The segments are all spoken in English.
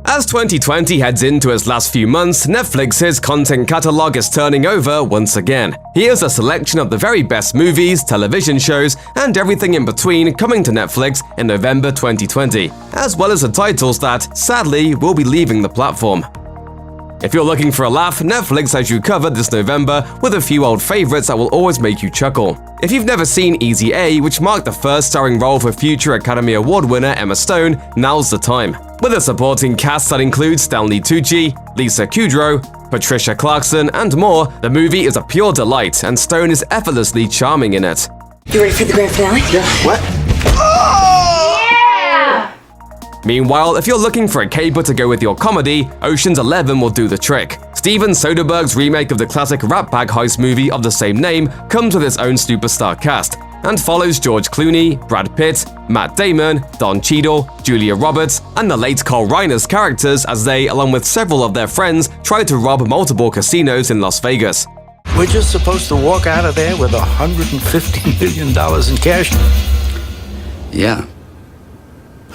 As 2020 heads into its last few months, Netflix's content catalog is turning over once again. Here's a selection of the very best movies, television shows, and everything in between coming to Netflix in November 2020, as well as the titles that, sadly, will be leaving the platform. If you're looking for a laugh, Netflix has you covered this November with a few old favorites that will always make you chuckle. If you've never seen Easy A, which marked the first starring role for future Academy Award winner Emma Stone, now's the time. With a supporting cast that includes Stanley Tucci, Lisa Kudrow, Patricia Clarkson, and more, the movie is a pure delight, and Stone is effortlessly charming in it. You ready for the grand finale? Yeah. What? Meanwhile, if you're looking for a caper to go with your comedy, Ocean's 11 will do the trick. Steven Soderbergh's remake of the classic Rat Bag heist movie of the same name comes with its own superstar cast, and follows George Clooney, Brad Pitt, Matt Damon, Don Cheadle, Julia Roberts, and the late Carl Reiner's characters as they, along with several of their friends, try to rob multiple casinos in Las Vegas. We're just supposed to walk out of there with $150 million in cash? Yeah.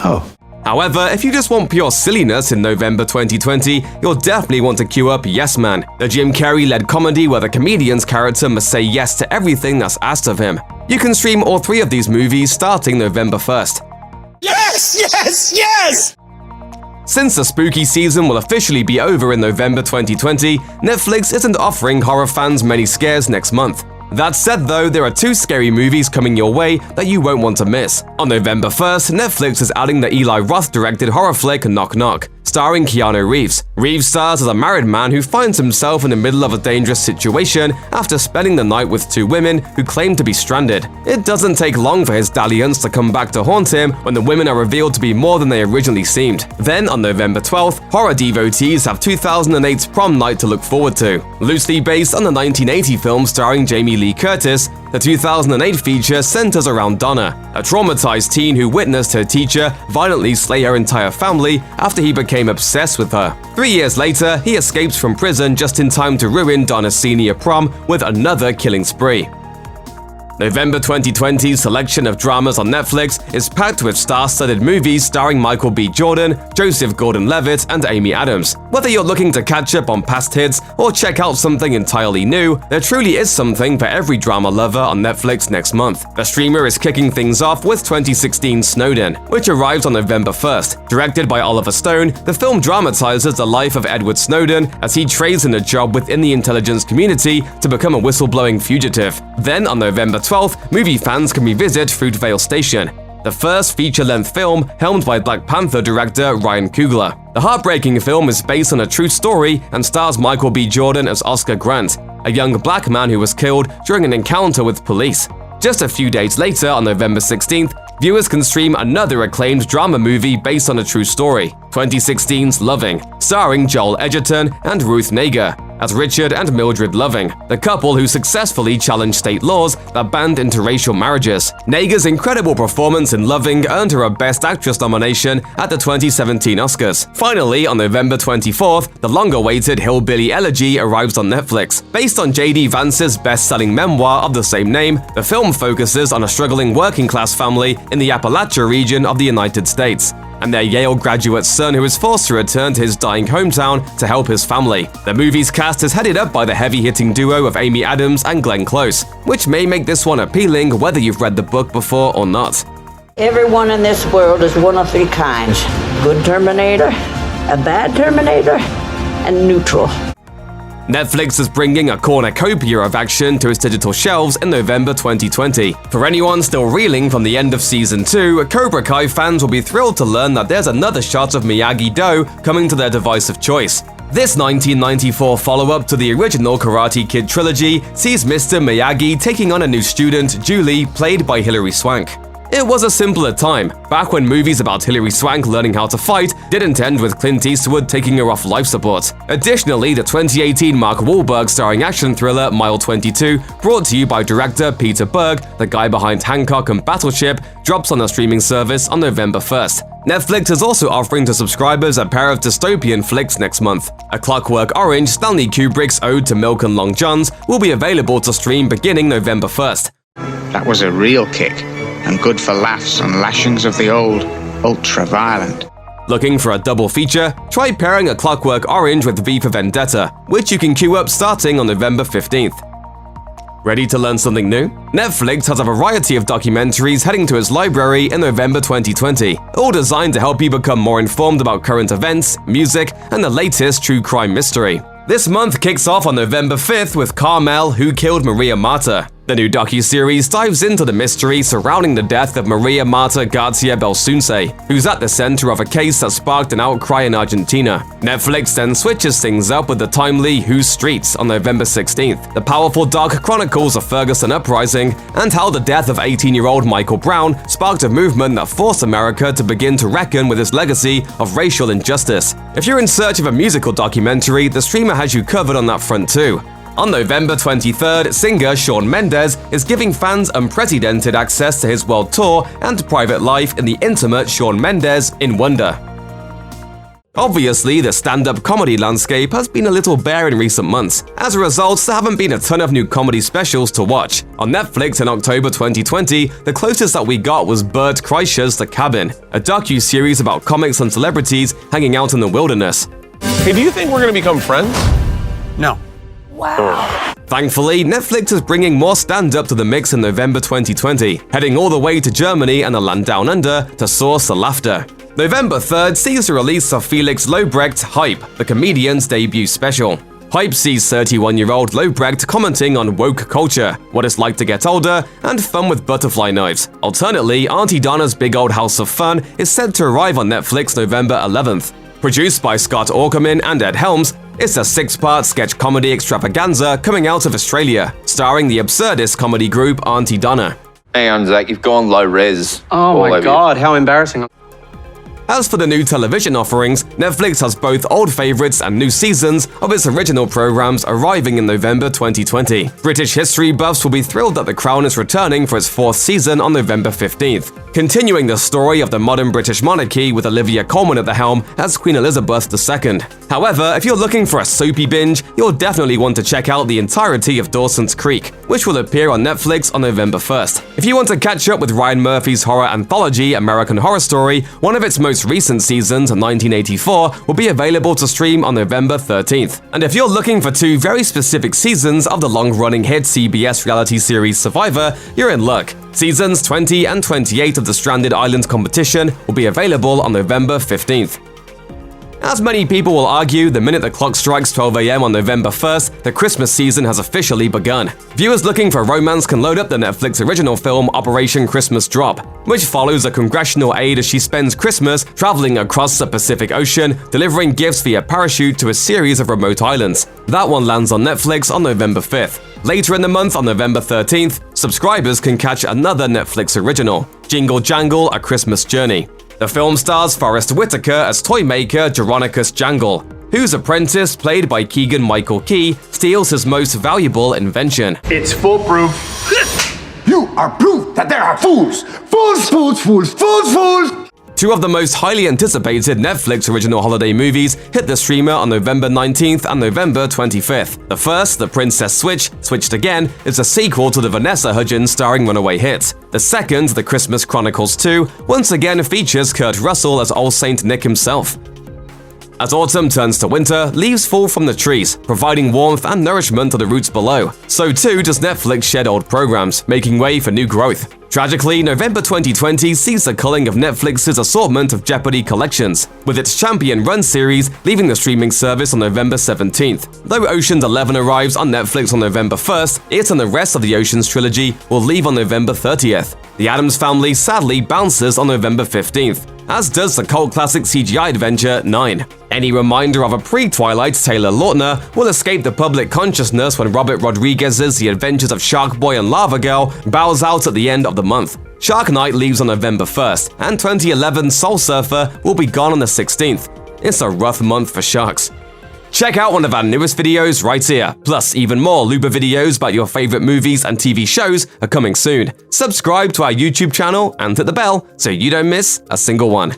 Oh. However, if you just want pure silliness in November 2020, you'll definitely want to queue up Yes Man, the Jim Carrey-led comedy where the comedian's character must say yes to everything that's asked of him. You can stream all three of these movies starting November 1st. Yes! Yes! Yes! Since the spooky season will officially be over in November 2020, Netflix isn't offering horror fans many scares next month. That said though, there are two scary movies coming your way that you won't want to miss. On November 1st, Netflix is adding the Eli Roth-directed horror flick Knock Knock, starring Keanu Reeves. Reeves stars as a married man who finds himself in the middle of a dangerous situation after spending the night with two women who claim to be stranded. It doesn't take long for his dalliance to come back to haunt him when the women are revealed to be more than they originally seemed. Then, on November 12th, horror devotees have 2008's Prom Night to look forward to. Loosely based on the 1980 film starring Jamie Lee Curtis, the 2008 feature centers around Donna, a traumatized teen who witnessed her teacher violently slay her entire family after he became obsessed with her. 3 years later, he escapes from prison just in time to ruin Donna's senior prom with another killing spree. November 2020's selection of dramas on Netflix is packed with star-studded movies starring Michael B. Jordan, Joseph Gordon-Levitt, and Amy Adams. Whether you're looking to catch up on past hits or check out something entirely new, there truly is something for every drama lover on Netflix next month. The streamer is kicking things off with 2016's Snowden, which arrives on November 1st. Directed by Oliver Stone, the film dramatizes the life of Edward Snowden as he trades in a job within the intelligence community to become a whistleblowing fugitive. Then on November 12th, movie fans can revisit Fruitvale Station, the first feature-length film helmed by Black Panther director Ryan Coogler. The heartbreaking film is based on a true story and stars Michael B. Jordan as Oscar Grant, a young black man who was killed during an encounter with police. Just a few days later, on November 16th, viewers can stream another acclaimed drama movie based on a true story, 2016's Loving, starring Joel Edgerton and Ruth Negga as Richard and Mildred Loving, the couple who successfully challenged state laws that banned interracial marriages. Negga's incredible performance in Loving earned her a Best Actress nomination at the 2017 Oscars. Finally, on November 24th, the long-awaited Hillbilly Elegy arrives on Netflix. Based on J.D. Vance's best-selling memoir of the same name, the film focuses on a struggling working-class family in the Appalachia region of the United States, and their Yale graduate son who is forced to return to his dying hometown to help his family. The movie's cast is headed up by the heavy-hitting duo of Amy Adams and Glenn Close, which may make this one appealing whether you've read the book before or not. Everyone in this world is one of three kinds: good Terminator, a bad Terminator, and neutral. Netflix is bringing a cornucopia of action to its digital shelves in November 2020. For anyone still reeling from the end of Season 2, Cobra Kai fans will be thrilled to learn that there's another shot of Miyagi-Do coming to their device of choice. This 1994 follow-up to the original Karate Kid trilogy sees Mr. Miyagi taking on a new student, Julie, played by Hilary Swank. It was a simpler time, back when movies about Hilary Swank learning how to fight didn't end with Clint Eastwood taking her off life support. Additionally, the 2018 Mark Wahlberg starring action thriller Mile 22, brought to you by director Peter Berg, the guy behind Hancock and Battleship, drops on the streaming service on November 1st. Netflix is also offering to subscribers a pair of dystopian flicks next month. A Clockwork Orange, Stanley Kubrick's ode to milk and long johns, will be available to stream beginning November 1st. That was a real kick, and good for laughs and lashings of the old ultraviolent. Looking for a double feature? Try pairing A Clockwork Orange with V for Vendetta, which you can queue up starting on November 15th. Ready to learn something new? Netflix has a variety of documentaries heading to its library in November 2020, all designed to help you become more informed about current events, music, and the latest true crime mystery. This month kicks off on November 5th with Carmel, Who Killed Maria Marta. The new docuseries dives into the mystery surrounding the death of Maria Marta Garcia Belsunce, who's at the center of a case that sparked an outcry in Argentina. Netflix then switches things up with the timely Whose Streets on November 16th. The powerful doc chronicles a Ferguson uprising and how the death of 18-year-old Michael Brown sparked a movement that forced America to begin to reckon with its legacy of racial injustice. If you're in search of a musical documentary, the streamer has you covered on that front too. On November 23rd, singer Shawn Mendes is giving fans unprecedented access to his world tour and private life in the intimate Shawn Mendes in Wonder. Obviously, the stand-up comedy landscape has been a little bare in recent months. As a result, there haven't been a ton of new comedy specials to watch. On Netflix in October 2020, the closest that we got was Bert Kreischer's The Cabin, a docu-series about comics and celebrities hanging out in the wilderness. Hey, do you think we're gonna become friends? No. Thankfully, Netflix is bringing more stand-up to the mix in November 2020, heading all the way to Germany and the land down under to source the laughter. November 3rd sees the release of Felix Lobrecht's Hype, the comedian's debut special. Hype sees 31-year-old Lobrecht commenting on woke culture, what it's like to get older, and fun with butterfly knives. Alternately, Auntie Donna's Big Old House of Fun is set to arrive on Netflix November 11th. Produced by Scott Aukerman and Ed Helms, it's a 6-part sketch comedy extravaganza coming out of Australia, starring the absurdist comedy group Auntie Donna. Hang on, Zach, you've gone low res. Oh my God, how embarrassing. As for the new television offerings, Netflix has both old favorites and new seasons of its original programs arriving in November 2020. British history buffs will be thrilled that The Crown is returning for its 4th season on November 15th, continuing the story of the modern British monarchy with Olivia Colman at the helm as Queen Elizabeth II. However, if you're looking for a soapy binge, you'll definitely want to check out the entirety of Dawson's Creek, which will appear on Netflix on November 1st. If you want to catch up with Ryan Murphy's horror anthology American Horror Story, one of its most recent seasons, 1984, will be available to stream on November 13th. And if you're looking for 2 very specific seasons of the long-running hit CBS reality series Survivor, you're in luck. Seasons 20 and 28 of the Stranded Island competition will be available on November 15th. As many people will argue, the minute the clock strikes 12 AM on November 1st, the Christmas season has officially begun. Viewers looking for romance can load up the Netflix original film Operation Christmas Drop, which follows a congressional aide as she spends Christmas traveling across the Pacific Ocean, delivering gifts via parachute to a series of remote islands. That one lands on Netflix on November 5th. Later in the month, on November 13th, subscribers can catch another Netflix original, Jingle Jangle: A Christmas Journey. The film stars Forrest Whitaker as toy maker Jeronicus Jangle, whose apprentice, played by Keegan-Michael Key, steals his most valuable invention. It's foolproof. You are proof that there are fools! Fools, fools, fools, fools, fools! 2 of the most highly anticipated Netflix original holiday movies hit the streamer on November 19th and November 25th. The first, The Princess Switch, Switched Again, is a sequel to the Vanessa Hudgens starring runaway hit. The second, The Christmas Chronicles 2, once again features Kurt Russell as Old Saint Nick himself. As autumn turns to winter, leaves fall from the trees, providing warmth and nourishment to the roots below. So too does Netflix shed old programs, making way for new growth. Tragically, November 2020 sees the culling of Netflix's assortment of Jeopardy collections, with its Champion Run series leaving the streaming service on November 17th. Though Ocean's 11 arrives on Netflix on November 1st, it and the rest of the Ocean's trilogy will leave on November 30th. The Addams Family sadly bounces on November 15th, as does the cult classic CGI adventure 9. Any reminder of a pre-Twilight Taylor Lautner will escape the public consciousness when Robert Rodriguez's The Adventures of Shark Boy and Lava Girl bows out at the end of the month. Shark Night leaves on November 1st, and 2011's Soul Surfer will be gone on the 16th. It's a rough month for sharks. Check out one of our newest videos right here. Plus, even more Luba videos about your favorite movies and TV shows are coming soon. Subscribe to our YouTube channel and hit the bell so you don't miss a single one.